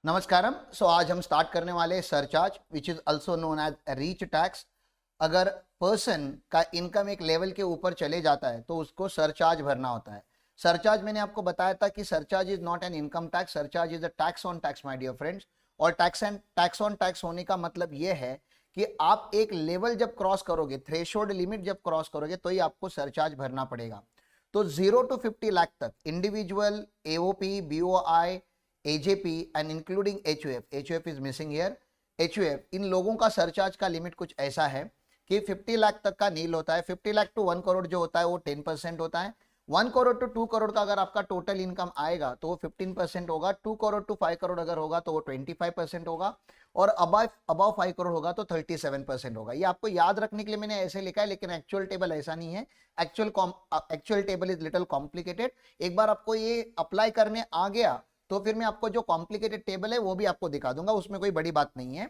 नमस्कारम। आज हम स्टार्ट करने वाले surcharge which is also known as rich tax. अगर पर्सन का इनकम एक लेवल के ऊपर चले जाता है तो उसको सरचार्ज भरना होता है। सरचार्ज मैंने आपको बताया था कि surcharge is not an income tax, surcharge is a tax on tax my dear friends. और टैक्स ऑन टैक्स होने का मतलब ये है कि आप एक लेवल जब क्रॉस करोगे, थ्रेशोल्ड लिमिट जब क्रॉस करोगे तो ही आपको सरचार्ज भरना पड़ेगा। तो 0 to 50 लाख तक individual, AOP, BOI, AJP and including HUF is missing here. HUF, इन लोगों का सरचार्ज का लिमिट कुछ ऐसा है कि 50 लाख तक का नील होता है। 50 लाख टू 1 करोड़ जो होता है वो 10% होता है। 1 करोड़ टू 2 करोड़ का अगर आपका टोटल इनकम आएगा तो वो 15% होगा। 2 करोड़ टू 5 करोड़ अगर होगा तो वो 25% होगा। और अबव 5 करोड़ होगा तो 37% होगा। ये आपको याद रखने के लिए मैंने ऐसे लिखा है, लेकिन एक्चुअल टेबल ऐसा नहीं है। Actual table is little complicated. एक बार आपको ये अप्लाई करने आ गया तो फिर मैं आपको जो कॉम्प्लिकेटेड टेबल है वो भी आपको दिखा दूंगा, उसमें कोई बड़ी बात नहीं है।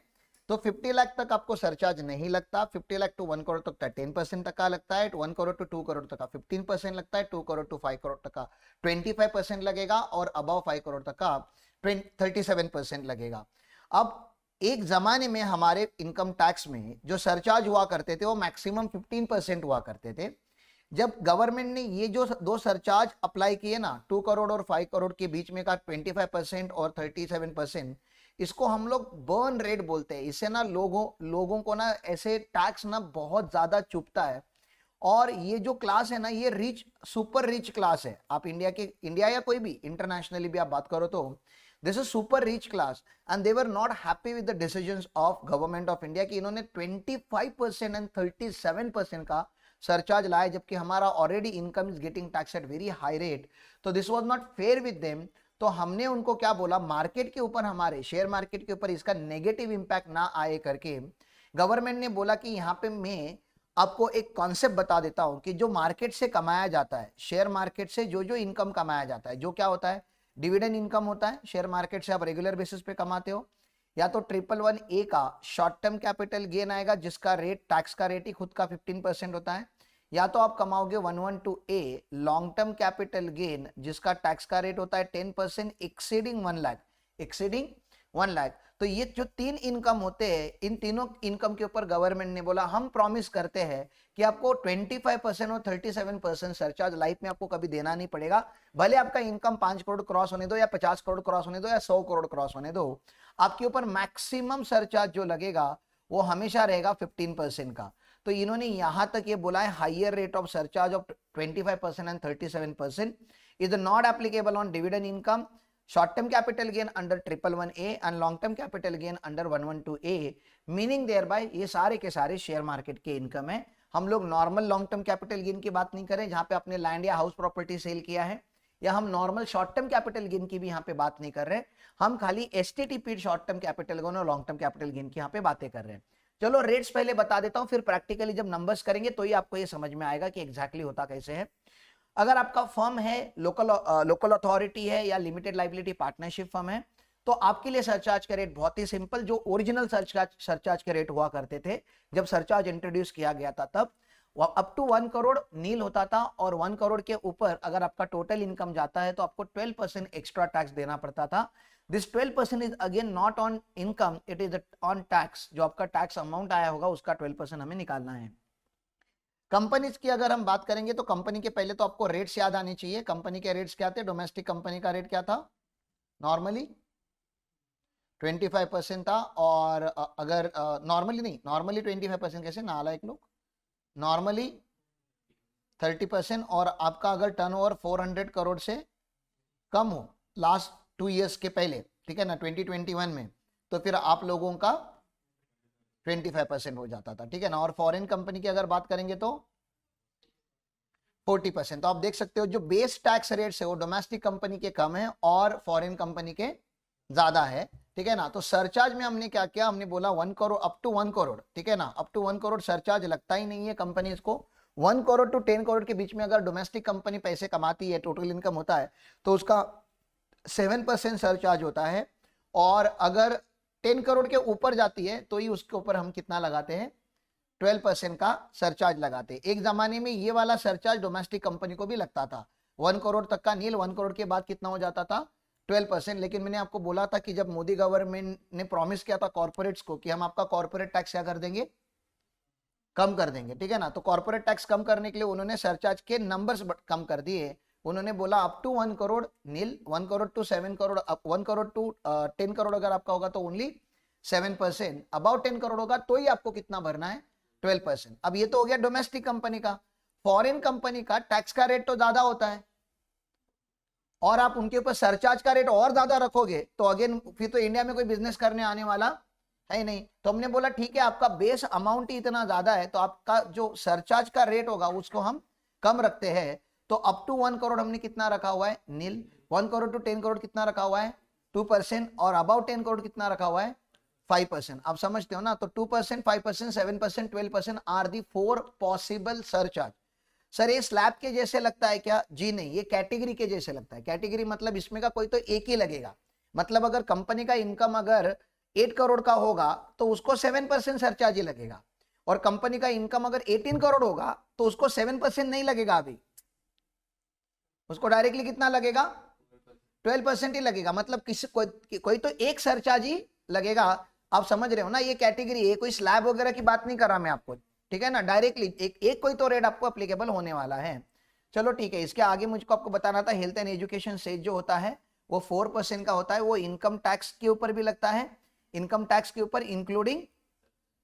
तो 50 लाख तक आपको सरचार्ज नहीं लगता। 50 लाख टू 1 करोड़ तक का 10% तक का लगता है। 1 करोड़ टू 2 करोड़ तक का 15% लगता है। 2 करोड़ टू 5 करोड़ तक का 25% लगेगा और अबव 5 करोड़ तक का 37% लगेगा। अब एक जमाने में हमारे इनकम टैक्स में जो सरचार्ज हुआ करते थे वो मैक्सिमम 15% हुआ करते थे। जब गवर्नमेंट ने ये जो दो सरचार्ज अप्लाई किए ना, 2 करोड़ और 5 करोड़ के बीच में का 25% और 37%, इसको हम लोग बर्न रेट बोलते हैं। इससे ना लोगों को ना ऐसे टैक्स ना बहुत ज्यादा चुभता है। और ये जो क्लास है ना, ये रिच, सुपर रिच क्लास है। आप इंडिया या कोई भी इंटरनेशनली भी आप बात करो तो this is super rich class and they were not happy with the decisions of government of India कि इन्होंने 25% एंड 37% का सरचार्ज लाया, जबकि हमारा already income is getting tax at very high rate. तो this was not fair with them. तो हमने उनको क्या बोला, मार्केट के ऊपर, हमारे शेयर मार्केट के ऊपर इसका नेगेटिव इंपैक्ट ना आए करके गवर्नमेंट ने बोला कि यहाँ पे मैं आपको एक कॉन्सेप्ट बता देता हूं कि जो मार्केट से कमाया जाता है, शेयर मार्केट से जो जो इनकम कमाया जाता है, जो क्या होता है, डिविडेंड इनकम होता है। शेयर मार्केट से आप रेगुलर बेसिस पे कमाते हो। या तो 111A का शॉर्ट टर्म कैपिटल गेन आएगा जिसका रेट, टैक्स का रेट ही खुद का 15% होता है। या तो आप कमाओगे 112A long term capital gain जिसका टैक्स का रेट होता है 10% एक्सीडिंग 1 लाख, एक्सीडिंग 1 लाख। तो ये जो 3 इनकम होते हैं, इन तीनों इनकम के ऊपर गवर्नमेंट ने बोला हम प्रॉमिस करते हैं कि आपको 25% और 37% सरचार्ज लाइफ में आपको कभी देना नहीं पड़ेगा। भले आपका इनकम 5 करोड़ क्रॉस होने दो या 50 करोड़ क्रॉस होने दो या 100 करोड़ क्रॉस होने दो, आपके ऊपर मैक्सिमम सरचार्ज जो लगेगा वो हमेशा रहेगा 15% का। तो इन्होंने यहां तक ये बोला है, higher rate of surcharge of 25% and 37% is not applicable on dividend income, short term capital gain under 111A and long term capital gain under 112A, meaning thereby ये सारे के सारे शेयर मार्केट के इनकम है। हम लोग normal long term capital gain की बात नहीं करें जहां पे आपने लैंड या हाउस प्रॉपर्टी सेल किया है, या हम normal short term capital gain की भी यहाँ पे बात नहीं कर रहे। हम खाली STTP short term capital gain और लॉन्ग टर्म कैपिटल गेन की यहाँ पे बातें कर रहे हैं। चलो रेट्स पहले बता देता हूं, फिर प्रैक्टिकली जब नंबर्स करेंगे तो ही आपको ये समझ में आएगा कि एग्जैक्टली होता कैसे है। अगर आपका फर्म है, लोकल अथॉरिटी है या लिमिटेड लाइबिलिटी पार्टनरशिप फर्म है, तो आपके लिए सरचार्ज का रेट बहुत ही सिंपल, जो ओरिजिनल सरचार्ज के रेट हुआ करते थे जब सरचार्ज इंट्रोड्यूस किया गया था तब अप टू 1 करोड़ नील होता था। और 1 करोड़ के ऊपर अगर आपका टोटल इनकम जाता है तो आपको 12% एक्स्ट्रा टैक्स देना पड़ता था। This 12% is again not on income, it is on tax. जो आपका टैक्स अमाउंट आया होगा उसका 12% हमें निकालना है। कंपनीज की अगर हम बात करेंगे तो कंपनी के पहले तो आपको रेट्स याद आने चाहिए। कंपनी के रेट्स क्या थे? डोमेस्टिक कंपनी का रेट क्या था? नॉर्मली 25% था। और अगर नॉर्मली नहीं, नॉर्मली 25% कैसे, नालायक लोग, नॉर्मली 30%। और आपका अगर टर्नओवर 400 करोड़ से कम हो लास्ट 2 ईयर्स के पहले, ठीक है ना, 2021 में, तो फिर आप लोगों का 25% हो जाता था, ठीक है ना। और फॉरेन कंपनी की अगर बात करेंगे तो 40%। तो आप देख सकते हो जो बेस टैक्स रेट्स है वो डोमेस्टिक कंपनी के कम है और फॉरेन कंपनी के ज्यादा है, ठीक है ना। तो सरचार्ज में हमने क्या किया, हमने बोला 1 करोड़ अप टू 1 करोड़, ठीक है ना, अप टू 1 करोड़ सरचार्ज लगता ही नहीं है कंपनीज को। 1 करोड़ टू 10 करोड़ के बीच में अगर डोमेस्टिक कंपनी पैसे कमाती है, टोटल इनकम होता है, तो उसका 7% सरचार्ज होता है। और अगर 10 करोड़ के ऊपर जाती है तो ही उसके ऊपर हम कितना लगाते हैं, 12% का सरचार्ज लगाते। एक जमाने में ये वाला सरचार्ज डोमेस्टिक कंपनी को भी लगता था। 1 करोड़ तक का नील, 1 करोड़ के बाद कितना हो जाता था, 12%। लेकिन मैंने आपको बोला था कि जब मोदी गवर्नमेंट ने प्रॉमिस किया था कॉर्पोरेट्स को कि हम आपका कॉर्पोरेट टैक्स क्या कर देंगे, कम कर देंगे, ठीक है ना। तो कॉर्पोरेट टैक्स कम करने के लिए उन्होंने सरचार्ज के नंबर्स कम कर दिए। उन्होंने बोला up to 1 crore nil, 1 crore to 7 crore, 1 crore to 10 crore अगर आपका होगा तो ओनली 7%, अबाउट 10 करोड़ होगा तो ही आपको कितना भरना है, 12%। अब ये तो हो गया डोमेस्टिक कंपनी का। फॉरेन कंपनी का टैक्स का रेट तो ज्यादा होता है और आप उनके ऊपर सरचार्ज का रेट और ज्यादा रखोगे तो अगेन फिर तो इंडिया में कोई बिजनेस करने आने वाला है नहीं। तो हमने बोला ठीक है, आपका बेस अमाउंट ही इतना ज्यादा है तो आपका जो सरचार्ज का रेट होगा उसको हम कम रखते हैं। तो अप टू 1 करोड़ हमने कितना रखा हुआ है, नील। 1 करोड़ टू 10 करोड़ कितना रखा हुआ है, 2%। और अबाउट 10 करोड़ कितना रखा हुआ है, 5%। आप समझते हो ना। तो 2%, 5%, 7%, 12% are the 4 possible surcharge. Sir ये स्लैब के जैसे लगता है क्या, जी नहीं, ये कैटेगरी के जैसे लगता है। कैटेगरी मतलब इसमें का कोई तो एक ही लगेगा। मतलब अगर कंपनी का इनकम अगर 8 करोड़ का होगा तो उसको 7% सरचार्ज ही लगेगा, और कंपनी का इनकम अगर 18 करोड़ होगा तो उसको 7% नहीं लगेगा, अभी उसको डायरेक्टली कितना लगेगा, 12% ही लगेगा। मतलब किसी कोई तो एक सरचार्ज ही लगेगा। आप समझ रहे हो ना, ये कैटेगरी है, कोई स्लैब वगैरह की बात नहीं कर रहा मैं आपको, ठीक है ना। डायरेक्टली एक कोई तो रेट आपको अप्लीकेबल होने वाला है। चलो ठीक है, इसके आगे मुझको आपको बताना था हेल्थ एंड एजुकेशन सेस जो होता है वो 4% का होता है। वो इनकम टैक्स के ऊपर भी लगता है, इनकम टैक्स के ऊपर इंक्लूडिंग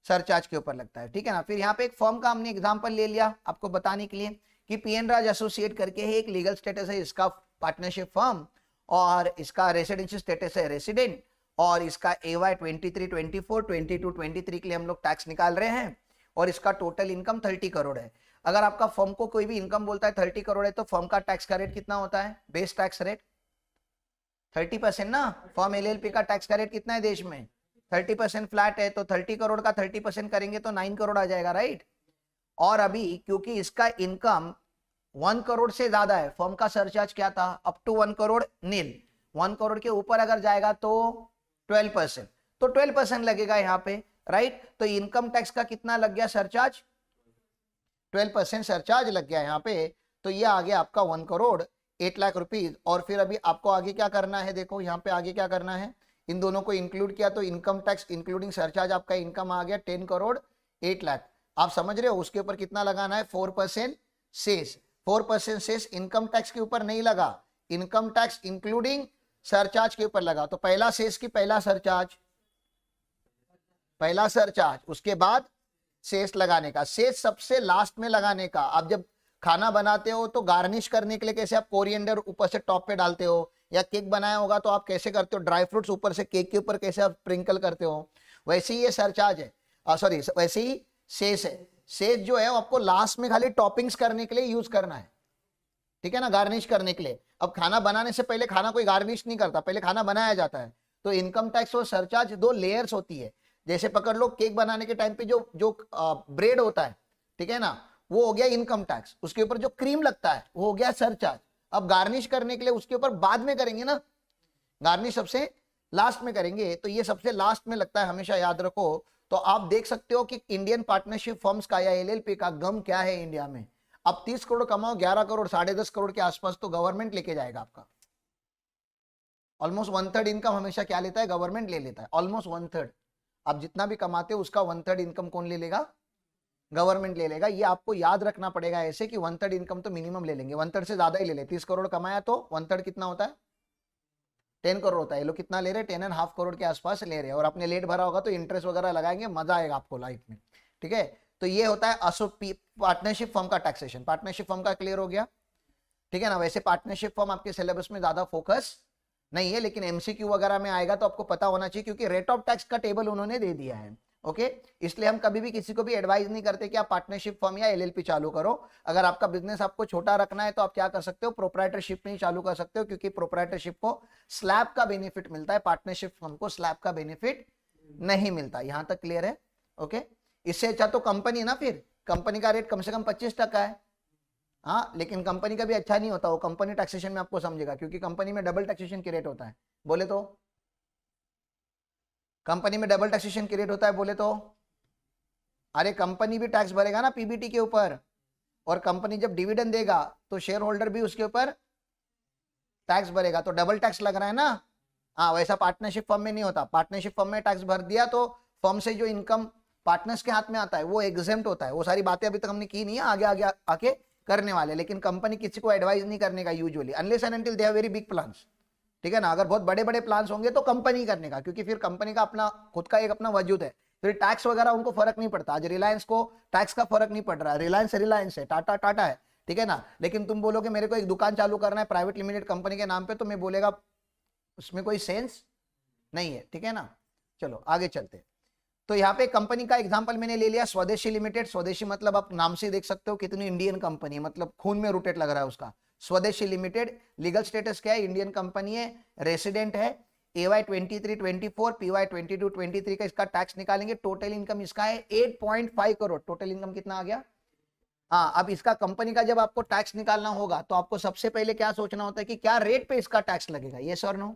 सरचार्ज के ऊपर लगता है, ठीक है ना। फिर यहाँ पे एक फर्म का हमने एग्जांपल ले लिया आपको बताने के लिए कि पीएन राज एसोसिएट करके है, एक लीगल स्टेटस है इसका पार्टनरशिप फर्म, और इसका रेसिडेंशियल स्टेटस है रेसिडेंट, और इसका AY 23, 24, 22, 23 के लिए हम लोग टैक्स निकाल रहे हैं, और इसका टोटल इनकम 30 करोड़ है। अगर आपका फर्म को कोई भी इनकम बोलता है 30 करोड़ है तो फर्म का टैक्स का रेट कितना होता है, बेस टैक्स रेट 30% ना। फर्म LLP का टैक्स का रेट कितना है देश में, 30% फ्लैट है। तो 30 करोड़ का 30% करेंगे तो 9 करोड़ आ जाएगा, राइट। और अभी क्योंकि इसका इनकम 1 करोड़ से ज्यादा है, फर्म का सरचार्ज क्या था, अप टू 1 करोड़ नील। 1 करोड़ के ऊपर अगर जाएगा तो 12%, तो 12% लगेगा यहाँ पे, राइट। तो इनकम टैक्स का कितना लग गया सरचार्ज, 12% सरचार्ज लग गया यहाँ पे। तो ये आ गया आपका 1 करोड़ 8 लाख रुपीज। और फिर अभी आपको आगे क्या करना है, देखो यहाँ पे आगे क्या करना है, इन दोनों को इंक्लूड किया तो इनकम टैक्स इंक्लूडिंग सरचार्ज आपका इनकम आ गया 10 करोड़ 8 लाख। आप समझ रहे हो, उसके ऊपर कितना लगाना है, 4% सेस। 4% सेस इनकम टैक्स के ऊपर नहीं लगा, इनकम टैक्स इंक्लूडिंग सरचार्ज के ऊपर लगा। तो पहला सेस की पहला सरचार्ज, पहला सरचार्ज, उसके बाद सेस लगाने का, सेस सबसे लास्ट में लगाने का। आप जब खाना बनाते हो तो गार्निश करने के लिए कैसे आप कोरिएंडर ऊपर से टॉप पे डालते हो, या केक बनाया होगा तो आप कैसे करते हो, ड्राई फ्रूट्स ऊपर से केक के ऊपर कैसे आप स्प्रिंकल करते हो, वैसे ही ये सरचार्ज है, सॉरी वैसे ही सेस है। सेस जो है आपको लास्ट में खाली टॉपिंग्स करने के लिए यूज करना है, ठीक है ना, गार्निश करने के लिए। अब खाना बनाने से पहले खाना कोई गार्निश नहीं करता, पहले खाना बनाया जाता है। तो इनकम टैक्स और सरचार्ज 2 लेयर्स होती है। जैसे पकड़ लो केक बनाने के टाइम पे जो जो ब्रेड होता है, ठीक है ना, वो हो गया इनकम टैक्स, उसके ऊपर जो क्रीम लगता है वो हो गया सरचार्ज। अब गार्निश करने के लिए उसके ऊपर बाद में करेंगे ना, गार्निश सबसे लास्ट में करेंगे, तो ये सबसे लास्ट में लगता है, हमेशा याद रखो। तो आप देख सकते हो कि इंडियन पार्टनरशिप फर्म्स का या LLP का गम क्या है इंडिया में। अब 30 करोड़ कमाओ, 11 करोड़ 10.5 करोड़ के आसपास तो गवर्नमेंट लेके जाएगा आपका। ऑलमोस्ट 1/3 इनकम हमेशा क्या लेता है, गवर्नमेंट ले लेता है, ऑलमोस्ट 1/3। आप जितना भी कमाते हो उसका 1/3 इनकम कौन ले लेगा, गवर्नमेंट ले लेगा। ये आपको याद रखना पड़ेगा ऐसे कि 1/3 इनकम तो मिनिमम ले लेंगे, 1/3 से ज्यादा ही ले ले। 30 करोड़ कमाया तो 1/3 कितना होता है, 10 करोड़ होता है। ये लोग कितना ले रहे हैं, 10.5 करोड़ के आसपास ले रहे हैं। और आपने लेट भरा होगा तो इंटरेस्ट वगैरह लगाएंगे, मजा आएगा आपको लाइफ में, ठीक है। तो ये होता है असोपी पार्टनरशिप फर्म का टैक्सेशन। पार्टनरशिप फर्म का क्लियर हो गया, ठीक है ना। वैसे पार्टनरशिप फर्म आपके सिलेबस में ज्यादा फोकस नहीं है, लेकिन MCQ वगैरह में आएगा तो आपको पता होना चाहिए, क्योंकि रेट ऑफ टैक्स का टेबल उन्होंने दे दिया है, ओके। इसलिए हम कभी भी किसी को भी एडवाइस नहीं करते कि आप पार्टनरशिप फर्म या LLP चालू करो। अगर आपका बिजनेस आपको छोटा रखना है तो आप क्या कर सकते हो, प्रोप्राइटरशिप में ही चालू कर सकते हो, क्योंकि प्रोप्राइटरशिप को स्लैब का बेनिफिट मिलता है, पार्टनरशिप फर्म को स्लैब का बेनिफिट नहीं मिलता। यहां तक क्लियर है, ओके। इससे अच्छा तो कंपनी ना, फिर कंपनी का रेट कम से कम 25% है, हाँ, लेकिन कंपनी का भी अच्छा नहीं होता, वो कंपनी टैक्सेशन में आपको समझेगा, क्योंकि कंपनी में डबल टैक्सेशन की रेट होता है, बोले तो कंपनी में डबल टैक्सेशन की रेट होता है, बोले तो अरे कंपनी भी टैक्स भरेगा ना PBT के ऊपर, और कंपनी जब डिविडेंड देगा तो शेयर होल्डर भी उसके ऊपर टैक्स भरेगा तो डबल टैक्स लग रहा है ना। हाँ, वैसा पार्टनरशिप फर्म में नहीं होता। पार्टनरशिप फर्म में टैक्स भर दिया तो फर्म से जो इनकम पार्टनर्स के हाथ में आता है वो एग्जेम्प्ट होता है। वो सारी बातें अभी तक हमने की नहीं है, आगे आगे आके करने वाले। लेकिन कंपनी किसी को एडवाइस नहीं करने का usually, unless and until they have very big plans, ठीक है ना। अगर बहुत बड़े बड़े प्लान्स होंगे तो कंपनी करने का, क्योंकि फिर कंपनी का अपना खुद का एक अपना वजूद है, फिर टैक्स वगैरह उनको फर्क नहीं पड़ता। आज रिलायंस को टैक्स का फर्क नहीं पड़ रहा है, रिलायंस है, टाटा टाटा है, ठीक है ना। लेकिन तुम बोलोगे मेरे को एक दुकान चालू करना है प्राइवेट लिमिटेड कंपनी के नाम पे, तो मैं बोलेगा उसमें कोई सेंस नहीं है, ठीक है ना। चलो आगे चलते। तो यहाँ पे कंपनी का एग्जांपल मैंने ले लिया स्वदेशी लिमिटेड। स्वदेशी मतलब आप नाम से देख सकते हो कितनी इंडियन कंपनी है, मतलब खून में रूटेड लग रहा है उसका। स्वदेशी लिमिटेड लीगल स्टेटस क्या है, इंडियन कंपनी है, रेसिडेंट है। AY 23-24 PY 22-23 का इसका टैक्स निकालेंगे। टोटल इनकम इसका है 8.5 करोड़। टोटल इनकम कितना आ गया। हाँ, अब इसका कंपनी का जब आपको टैक्स निकालना होगा तो आपको सबसे पहले क्या सोचना होता है कि क्या रेट पे इसका टैक्स लगेगा, यस और नो।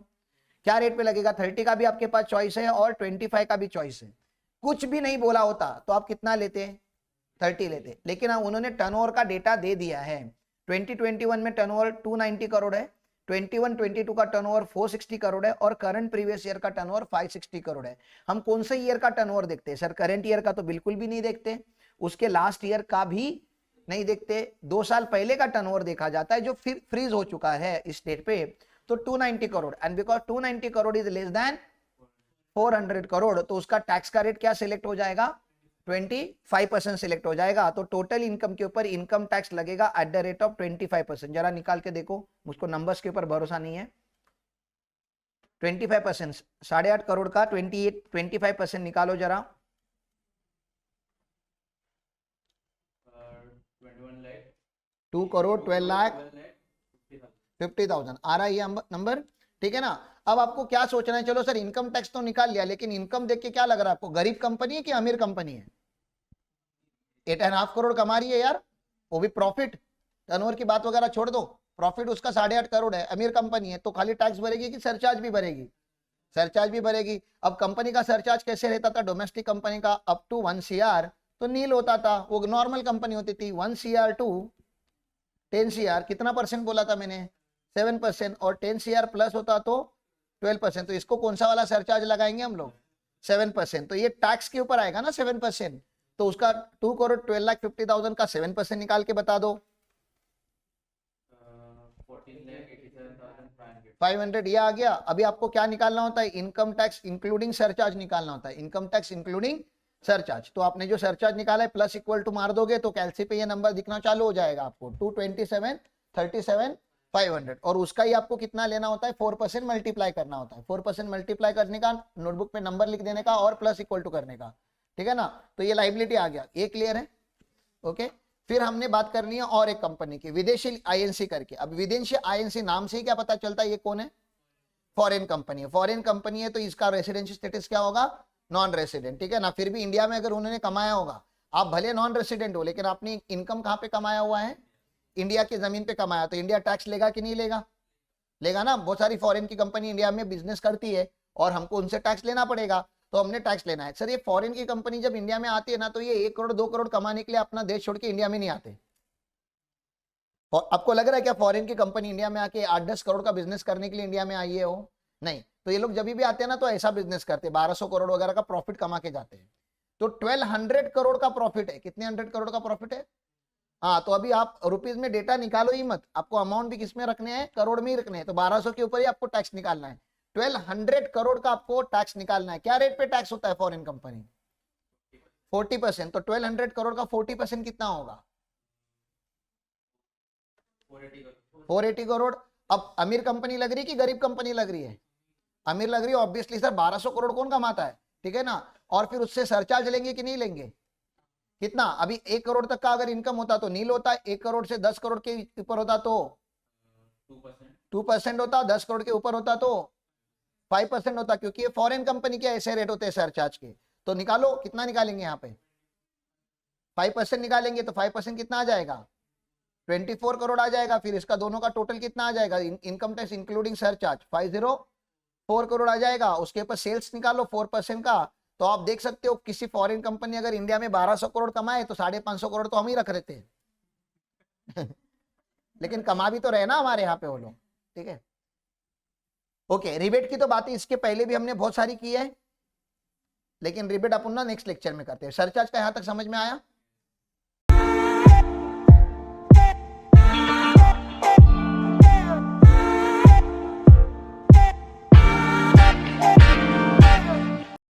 क्या रेट पे लगेगा, 30 का भी आपके पास चॉइस है और 25 का भी चॉइस है। कुछ भी नहीं बोला होता तो आप कितना लेते, 30 लेते। लेकिन उन्होंने टर्नओवर का डेटा दे दिया है। 2021 में टर्नओवर 290 करोड़ है, 21-22 का टर्नओवर 460 करोड़ है और करंट प्रीवियस ईयर का टर्नओवर 560 करोड़ है। हम कौन से ईयर का टर्नओवर देखते हैं सर, करंट ईयर का तो बिल्कुल भी नहीं देखते, उसके लास्ट ईयर का भी नहीं देखते, 2 साल पहले का टर्नओवर देखा जाता है जो फिर फ्रीज हो चुका है इस डेट पे। तो 290 crore, and because 290 crore is less than 400 crore, तो उसका टैक्स का रेट क्या सिलेक्ट हो जाएगा, 25% सिलेक्ट हो जाएगा। तो टोटल इनकम के ऊपर इनकम टैक्स लगेगा एट द रेट ऑफ 25%। जरा निकाल के देखो, मुझको नंबर्स के ऊपर भरोसा नहीं है। 25%, 8.5 करोड़ का 25% निकालो जरा। 2 करोड़ 12,50,000 आ रहा है ये नंबर, ठीक है ना। अब आपको क्या सोचना है, चलो सर इनकम टैक्स तो निकाल लिया, लेकिन इनकम देख के क्या लग रहा है आपको, गरीब कंपनी है कि अमीर कंपनी है। 8.5 करोड़ कमा रही है यार, वो भी प्रॉफिट, टर्नओवर की बात वगैरह छोड़ दो, प्रॉफिट उसका 8.5 करोड़ है, अमीर कंपनी है, तो खाली टैक्स भरेगी कि सरचार्ज भी भरेगी, सरचार्ज भी भरेगी। अब कंपनी का सरचार्ज कैसे रहता था, डोमेस्टिक कंपनी का अप टू 1 CR तो नील होता था, वो नॉर्मल कंपनी होती थी। 1 CR टू 10 CR कितना परसेंट बोला था मैंने, 7%, और 10 CR प्लस होता तो 12%। तो इसको कौन सा वाला सरचार्ज लगाएंगे हम लोग, 7%। तो ये टैक्स के ऊपर आएगा ना 7%, तो उसका 2 करोड़ 12,50,000 का 7% निकाल के बता दो। 500 ये आ गया। अभी आपको क्या निकालना होता है, इनकम टैक्स इंक्लूडिंग सरचार्ज निकालना होता है, इनकम टैक्स इंक्लूडिंग सरचार्ज। तो आपने जो सरचार्ज निकाला है प्लस इक्वल टू मार दोगे तो कैलसी पे ये नंबर दिखना चालू हो जाएगा आपको, 227,37,500। और उसका ही आपको कितना लेना होता है, 4% मल्टीप्लाई करना होता है। 4% मल्टीप्लाई करने का, नोटबुक पे नंबर लिख देने का और प्लस इक्वल टू करने का, ठीक है ना। तो ये लाइबिलिटी आ गया, ये क्लियर है, ओके। फिर हमने बात करनी है और एक कंपनी की, विदेशी INC करके। अब विदेशी INC नाम से ही क्या पता चलता है ये कौन है, फॉरेन कंपनी है। फॉरेन कंपनी है तो इसका रेसिडेंशियल स्टेटस क्या होगा, नॉन रेसिडेंट, ठीक है ना। फिर भी इंडिया में अगर उन्होंने कमाया होगा, आप भले नॉन रेसिडेंट हो लेकिन आपने इनकम कहाँ पे कमाया हुआ है, इंडिया की जमीन पे कमाया, तो इंडिया टैक्स लेगा कि नहीं लेगा, लेगा ना। बहुत सारी फॉरेन की कंपनी इंडिया में बिजनेस करती है और हमको उनसे टैक्स लेना पड़ेगा, तो हमने टैक्स लेना है। सर ये फॉरेन की कंपनी जब इंडिया में आती है ना, तो ये 1 करोड़ 2 करोड़ कमाने के लिए अपना देश छोड़ के इंडिया में नहीं आते। आपको लग रहा है क्या फॉरेन की कंपनी इंडिया में आके 8-10 करोड़ का बिजनेस करने के लिए इंडिया में आई है, वो नहीं। तो ये लोग जब भी आते हैं ना तो ऐसा बिजनेस करते हैं, 1200 करोड़ वगैरह का प्रॉफिट कमा के जाते हैं। तो 1200 करोड़ का प्रॉफिट है, कितने 100 करोड़ का प्रॉफिट है। हाँ, तो अभी आप रुपीज में डेटा निकालो ही मत, आपको अमाउंट भी किसमें रखने हैं, करोड़ में ही रखने हैं। तो 1200 के ऊपर ही आपको टैक्स निकालना है, 1200 करोड़ का आपको टैक्स निकालना है। क्या रेट पे टैक्स होता है फॉरेन कंपनी, 40%। तो 1200 करोड़ का 40% कितना होगा, 480 करोड़। अब अमीर कंपनी लग रही है कि गरीब कंपनी लग रही है, अमीर लग रही है ऑब्वियसली सर, 1200 करोड़ कौन कमाता है, ठीक है ना। और फिर उससे सरचार्ज लेंगे कि नहीं लेंगे, कितना, अभी 1 करोड़ तक का अगर इनकम होता तो नील होता, 1 करोड़ से 10 करोड़ के ऊपर होता तो 2% होता, 10 करोड़ के ऊपर होता तो 5% होता, क्योंकि ये फॉरेन कंपनी के ऐसे रेट होते हैं सरचार्ज के। तो निकालो कितना निकालेंगे यहाँ पे, 5% निकालेंगे तो 5% कितना आ जाएगा, 24 करोड़ आ जाएगा। फिर इसका दोनों का टोटल कितना आ जाएगा, income tax including surcharge 504 crore आ जाएगा। उसके ऊपर सेल्स निकालो 4% का, तो आप देख सकते हो किसी फॉरेन कंपनी अगर इंडिया में 1200 करोड़ कमाए तो 550 करोड़ तो हम ही रख रहे थे लेकिन कमा भी तो रहे ना हमारे यहाँ पे वो लोग, ठीक है। ओके, रिबेट की तो बातें इसके पहले भी हमने बहुत सारी की है, लेकिन रिबेट अपन ना नेक्स्ट लेक्चर में करते हैं। सरचार्ज का यहां तक समझ में आया?